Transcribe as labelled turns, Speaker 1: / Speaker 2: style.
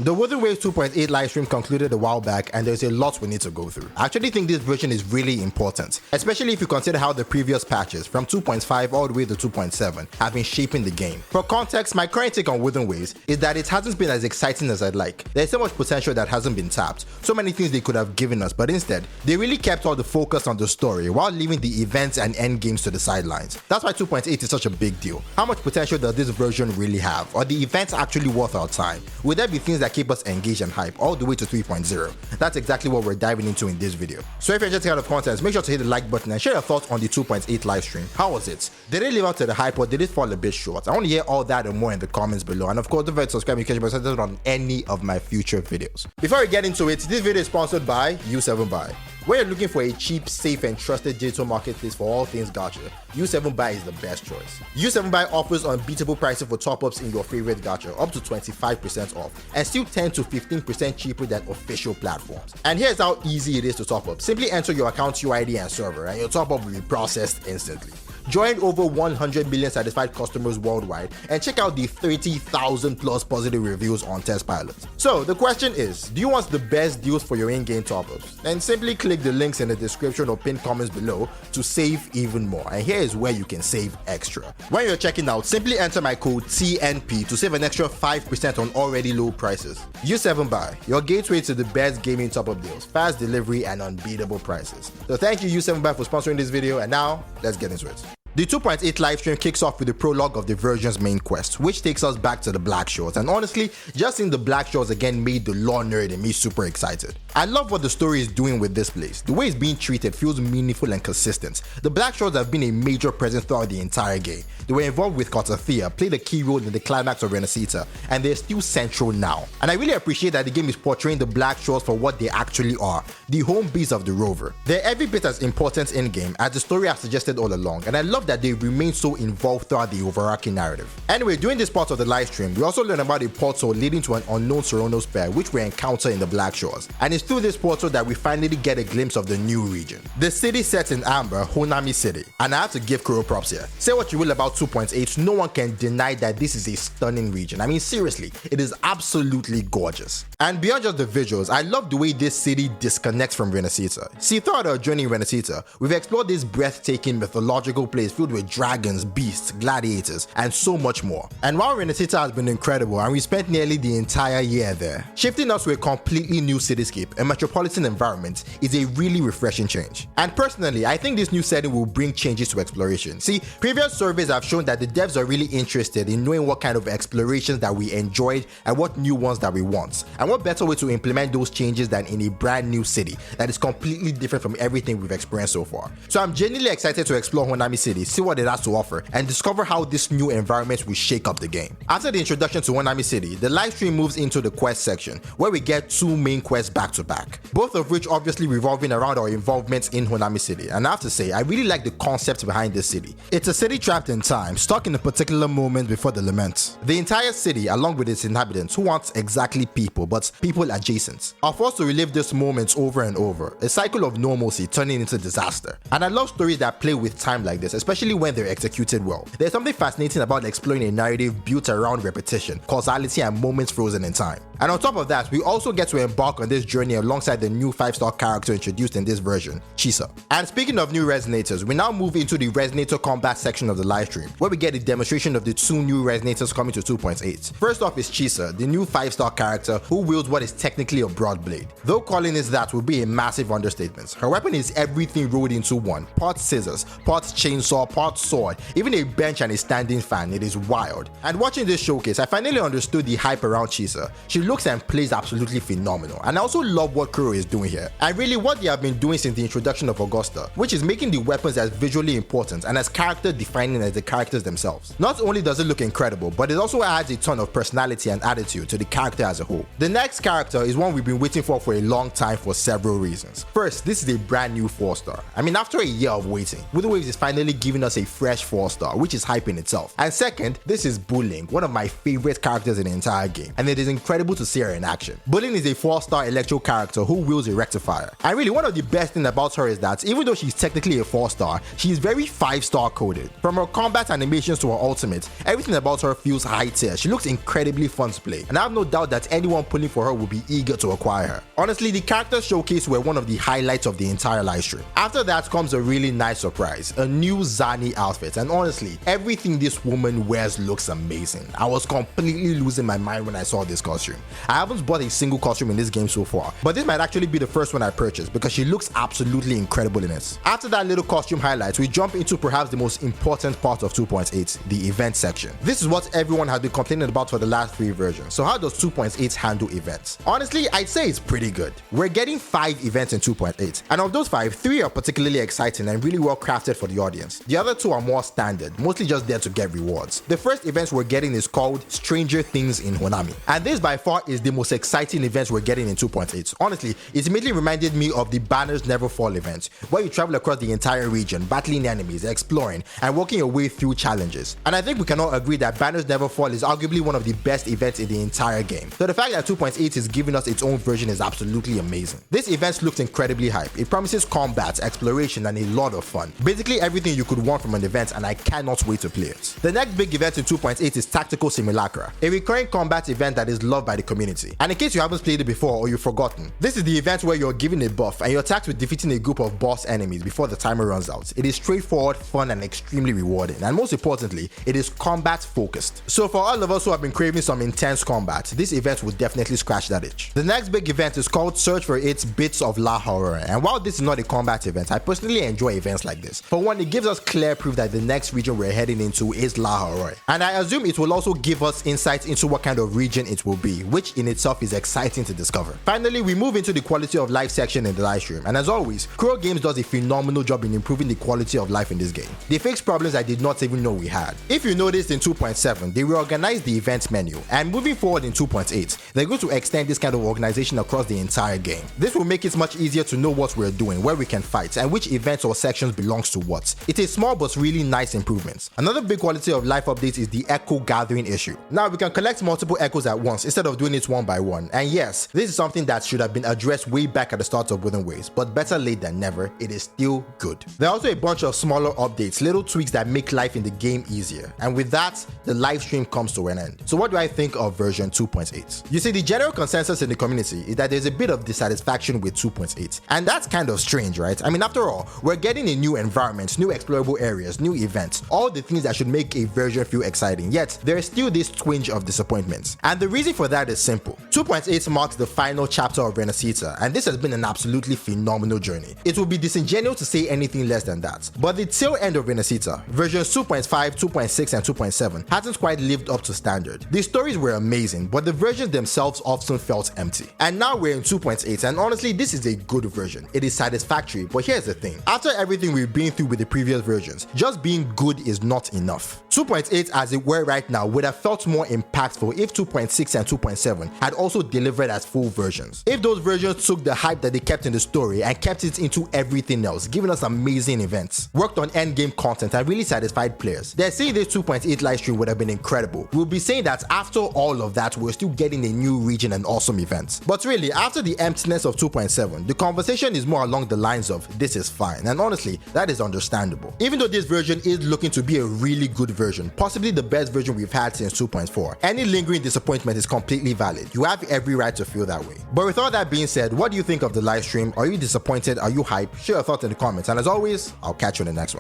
Speaker 1: The Wuthering Waves 2.8 livestream concluded a while back, and there's a lot we need to go through. I actually think this version is really important, especially if you consider how the previous patches from 2.5 all the way to 2.7 have been shaping the game. For context, my current take on Wuthering Waves is that it hasn't been as exciting as I'd like. There's so much potential that hasn't been tapped, so many things they could have given us, but instead, they really kept all the focus on the story while leaving the events and end games to the sidelines. That's why 2.8 is such a big deal. How much potential does this version really have? Are the events actually worth our time? Would there be things that keep us engaged and hype all the way to 3.0? That's exactly what we're diving into in this video. So if you're just out of content, make sure to hit the like button and share your thoughts on the 2.8 livestream. How was it? Did it live up to the hype or did it fall a bit short? I want to hear all that and more in the comments below. And of course, don't forget to subscribe and catch my on any of my future videos. Before we get into it, this video is sponsored by U7Buy. Where you're looking for a cheap, safe, and trusted digital marketplace for all things gacha, U7Buy is the best choice. U7Buy offers unbeatable prices for top-ups in your favorite gacha, up to 25% off, and still 10 to 15% cheaper than official platforms. And here's how easy it is to top up. Simply enter your account UID and server, and your top-up will be processed instantly. Join over 100 million satisfied customers worldwide and check out the 30,000 plus positive reviews on Testpilot. So the question is, do you want the best deals for your in-game top-ups? Then simply click the links in the description or pinned comments below to save even more. And here is where you can save extra. When you're checking out, simply enter my code TNP to save an extra 5% on already low prices. U7Buy, your gateway to the best gaming top-up deals, fast delivery and unbeatable prices. So thank you U7Buy for sponsoring this video, and now let's get into it. The 2.8 livestream kicks off with the prologue of the version's main quest, which takes us back to the Black Shores, and honestly, just seeing the Black Shores again made the lore nerd in me super excited. I love what the story is doing with this place. The way it's being treated feels meaningful and consistent. The Black Shores have been a major presence throughout the entire game. They were involved with Kotathea, played a key role in the climax of Renacita, and they're still central now. And I really appreciate that the game is portraying the Black Shores for what they actually are, the home base of the rover. They're every bit as important in-game as the story has suggested all along, and I love that they remain so involved throughout the overarching narrative. Anyway, during this part of the live stream, we also learn about a portal leading to an unknown Seronosphere which we encounter in the Black Shores, and it's through this portal that we finally get a glimpse of the new region. The city set in Amber, Honami City, and I have to give Kuro props here. Say what you will about 2.8, no one can deny that this is a stunning region. I mean seriously, it is absolutely gorgeous. And beyond just the visuals, I love the way this city disconnects from Renacita. See, throughout our journey in Renacita, we've explored this breathtaking mythological place filled with dragons, beasts, gladiators, and so much more. And while Renacita has been incredible and we spent nearly the entire year there, shifting us to a completely new cityscape and metropolitan environment is a really refreshing change. And personally, I think this new setting will bring changes to exploration. See, previous surveys have shown that the devs are really interested in knowing what kind of explorations that we enjoyed and what new ones that we want. And what better way to implement those changes than in a brand new city that is completely different from everything we've experienced so far. So I'm genuinely excited to explore Honami City, see what it has to offer, and discover how this new environment will shake up the game. After the introduction to Honami City, the livestream moves into the quest section, where we get two main quests back to back, both of which obviously revolving around our involvement in Honami City. And I have to say, I really like the concept behind this city. It's a city trapped in time, stuck in a particular moment before the lament. The entire city, along with its inhabitants, who aren't exactly people, but people adjacent, are forced to relive this moment over and over, a cycle of normalcy turning into disaster. And I love stories that play with time like this, especially when they're executed well. There's something fascinating about exploring a narrative built around repetition, causality, and moments frozen in time. And on top of that, we also get to embark on this journey alongside the new 5-star character introduced in this version, Chisa. And speaking of new resonators, we now move into the resonator combat section of the livestream, where we get a demonstration of the two new resonators coming to 2.8. First off is Chisa, the new 5-star character who wields what is technically a broad blade. Though calling it that would be a massive understatement. Her weapon is everything rolled into one: part scissors, part chainsaw, part sword, even a bench and a standing fan. It is wild. And watching this showcase, I finally understood the hype around Chisa. She looks and plays absolutely phenomenal, and I also love what Kuro is doing here, and really what they have been doing since the introduction of Augusta, which is making the weapons as visually important and as character defining as the characters themselves. Not only does it look incredible, but it also adds a ton of personality and attitude to the character as a whole. The next character is one we've been waiting for a long time for several reasons. First, this is a brand new 4-star. I mean, after a year of waiting, Wuthering Waves is finally giving giving us a fresh 4-star, which is hype in itself. And second, this is Boolean, one of my favorite characters in the entire game, and it is incredible to see her in action. Boolean is a 4-star electro character who wields a rectifier, and really one of the best things about her is that even though she's technically a 4-star, she is very 5-star coded. From her combat animations to her ultimate, everything about her feels high tier. She looks incredibly fun to play, and I have no doubt that anyone pulling for her will be eager to acquire her. Honestly, the character showcase were one of the highlights of the entire livestream. After that comes a really nice surprise, a new Zani outfit, and honestly, everything this woman wears looks amazing. I was completely losing my mind when I saw this costume. I haven't bought a single costume in this game so far, but this might actually be the first one I purchased because she looks absolutely incredible in it. After that little costume highlights, we jump into perhaps the most important part of 2.8, the event section. This is what everyone has been complaining about for the last 3 versions. So how does 2.8 handle events? Honestly, I'd say it's pretty good. We're getting 5 events in 2.8, and of those 5, 3 are particularly exciting and really well crafted for the audience. The other 2 are more standard, mostly just there to get rewards. The first event we're getting is called Stranger Things in Honami, and this by far is the most exciting event we're getting in 2.8. Honestly, it immediately reminded me of the Banners Never Fall event, where you travel across the entire region, battling enemies, exploring, and working your way through challenges. And I think we can all agree that Banners Never Fall is arguably one of the best events in the entire game. So the fact that 2.8 is giving us its own version is absolutely amazing. This event looks incredibly hype. It promises combat, exploration, and a lot of fun. Basically everything you could want from an event, and I cannot wait to play it. The next big event in 2.8 is Tactical Simulacra, a recurring combat event that is loved by the community. And in case you haven't played it before or you've forgotten, this is the event where you're given a buff and you're tasked with defeating a group of boss enemies before the timer runs out. It is straightforward, fun, and extremely rewarding, and most importantly, it is combat focused. So for all of us who have been craving some intense combat, this event will definitely scratch that itch. The next big event is called Search for Its Bits of La Horror, and while this is not a combat event, I personally enjoy events like this. For one, it gives us clear proof that the next region we're heading into is La Horror, and I assume it will also give us insights into what kind of region it will be, which in itself is exciting to discover. Finally, we move into the quality of life section in the live stream, and as always, Crow Games does a phenomenal job in improving the quality of life in this game. They fix problems I did not even know we had. If you noticed in 2.7, they reorganized the events menu, and moving forward in 2.8, they're going to extend this kind of organization across the entire game. This will make it much easier to know what we're doing, where we can fight, and which events or sections belongs to what. It is small but really nice improvements. Another big quality of life update is the echo gathering issue. Now we can collect multiple echoes at once instead of doing it one by one, and yes, this is something that should have been addressed way back at the start of Wuthering Waves, but better late than never. It is still good. There are also a bunch of smaller updates, little tweaks that make life in the game easier, and with that, the live stream comes to an end. So what do I think of version 2.8? You see, the general consensus in the community is that there's a bit of dissatisfaction with 2.8, and that's kind of strange, right? I mean, after all, we're getting a new environment, new explorable areas, new events, all the things that should make a version feel exciting, yet there's still this twinge of disappointment. And the reason for that is simple. 2.8 marks the final chapter of Renacita, and this has been an absolutely phenomenal journey. It would be disingenuous to say anything less than that. But the tail end of Renacita, versions 2.5, 2.6, and 2.7 hasn't quite lived up to standard. The stories were amazing, but the versions themselves often felt empty. And now we're in 2.8, and honestly, this is a good version. It is satisfactory, but here's the thing. After everything we've been through with the previous versions, just being good is not enough. 2.8 as it were right now would have felt more impactful if 2.6 and 2.7 had also delivered as full versions. If those versions took the hype that they kept in the story and kept it into everything else, giving us amazing events, worked on endgame content, and really satisfied players, then seeing this 2.8 livestream would have been incredible. We'll be saying that after all of that, we're still getting a new region and awesome events. But really, after the emptiness of 2.7, the conversation is more along the lines of this is fine, and honestly, that is understandable. Even though this version is looking to be a really good version, possibly the best version we've had since 2.4, any lingering disappointment is completely valid. You have every right to feel that way. But with all that being said, what do you think of the live stream? Are you disappointed? Are you hyped? Share your thoughts in the comments, and as always, I'll catch you in the next one.